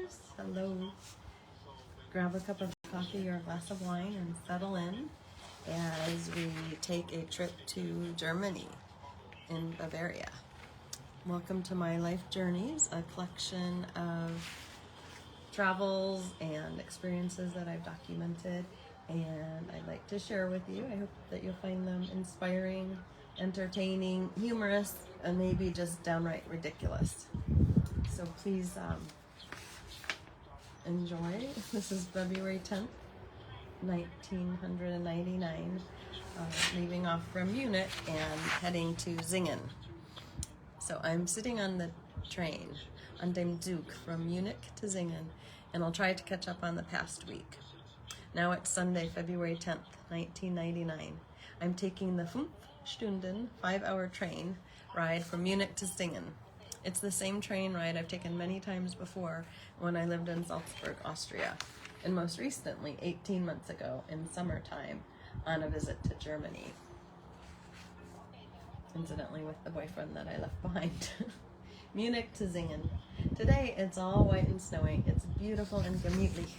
listeners. Hello. Grab a cup of coffee or a glass of wine and settle in as we take a trip to Germany in Bavaria. Welcome to My Life Journeys, a collection of travels and experiences that I've documented and I'd like to share with you. I hope that you'll find them inspiring, entertaining, humorous, and maybe just downright ridiculous. So please enjoy. This is February 10th, 1999, leaving off from Munich and heading to Singen. So I'm sitting on the train, on dem Zug, from Munich to Singen, and I'll try to catch up on the past week. Now it's Sunday, February 10th, 1999. I'm taking the 5 Stunden, 5-hour train ride from Munich to Singen. It's the same train ride I've taken many times before when I lived in Salzburg, Austria, and most recently, 18 months ago in summertime, on a visit to Germany. Incidentally, with the boyfriend that I left behind. Munich to Singen. Today it's all white and snowy. It's beautiful and gemütlich,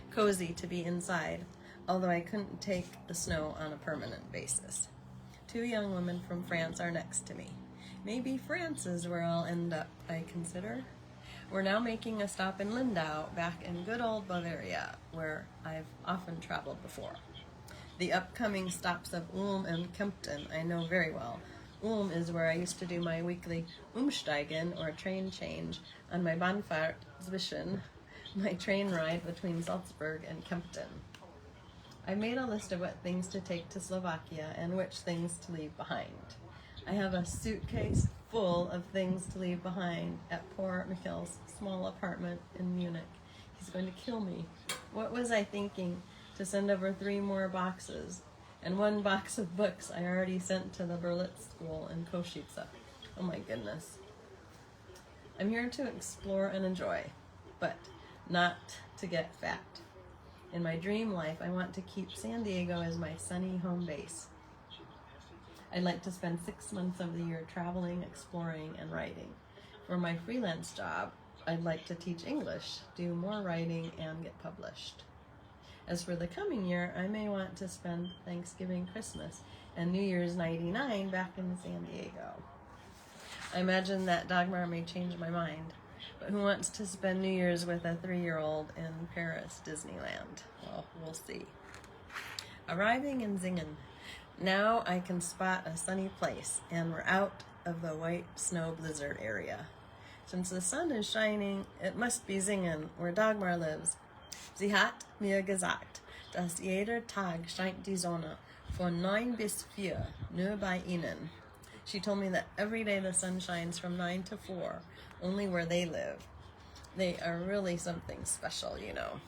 cozy to be inside, although I couldn't take the snow on a permanent basis. 2 young women from France are next to me. Maybe France is where I'll end up, I consider. We're now making a stop in Lindau, back in good old Bavaria, where I've often traveled before. The upcoming stops of Ulm and Kempten I know very well. Ulm is where I used to do my weekly Umsteigen, or train change, on my Bahnfahrt zwischen, my train ride between Salzburg and Kempten. I made a list of what things to take to Slovakia and which things to leave behind. I have a suitcase full of things to leave behind at poor Mikhail's small apartment in Munich. He's going to kill me. What was I thinking to send over 3 more boxes? And 1 box of books I already sent to the Berlitz school in Košice. Oh my goodness. I'm here to explore and enjoy, but not to get fat. In my dream life, I want to keep San Diego as my sunny home base. I'd like to spend 6 months of the year traveling, exploring, and writing. For my freelance job, I'd like to teach English, do more writing, and get published. As for the coming year, I may want to spend Thanksgiving, Christmas, and New Year's '99 back in San Diego. I imagine that Dagmar may change my mind, but who wants to spend New Year's with a 3-year-old in Paris Disneyland? Well, we'll see. Arriving in Singen. Now I can spot a sunny place, and we're out of the white snow blizzard area. Since the sun is shining, it must be Singen, where Dagmar lives. Sie hat mir gesagt, dass jeder Tag scheint die Sonne von 9 bis 4, nur bei ihnen. She told me that every day the sun shines from 9 to 4, only where they live. They are really something special, you know.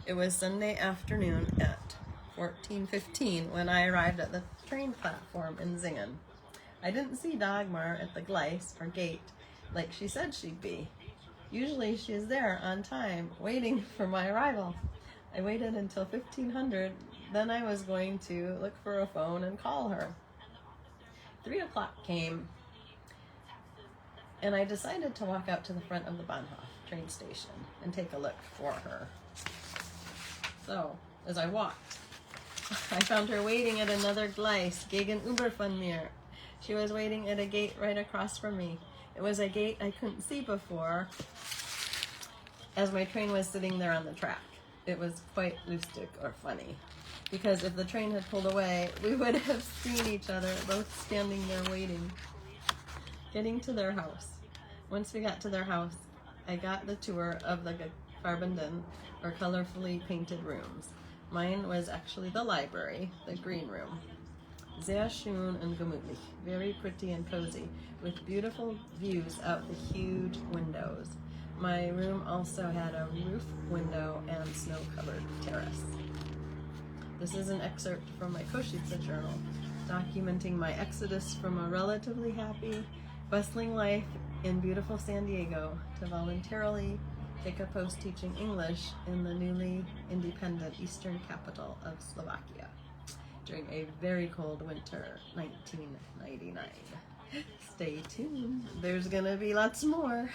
It was Sunday afternoon at 14:15 when I arrived at the train platform in Singen. I didn't see Dagmar at the Gleis, or gate, like she said she'd be. Usually she is there on time, waiting for my arrival. I waited until 1500, then I was going to look for a phone and call her. 3 o'clock came, and I decided to walk out to the front of the Bahnhof train station and take a look for her. So, as I walked, I found her waiting at another Gleis, gegenüber von mir. She was waiting at a gate right across from me. It was a gate I couldn't see before, as my train was sitting there on the track. It was quite lustig, or funny, because if the train had pulled away, we would have seen each other, both standing there waiting. Getting to their house. Once we got to their house, I got the tour of the Farbenden, or colorfully painted rooms. Mine was actually the library, the green room. Sehr schön und gemütlich, very pretty and cozy, with beautiful views out the huge windows. My room also had a roof window and snow-covered terrace. This is an excerpt from my Košice Journal, documenting my exodus from a relatively happy, bustling life in beautiful San Diego to voluntarily take a post teaching English in the newly independent eastern capital of Slovakia during a very cold winter, 1999. Stay tuned. There's gonna be lots more.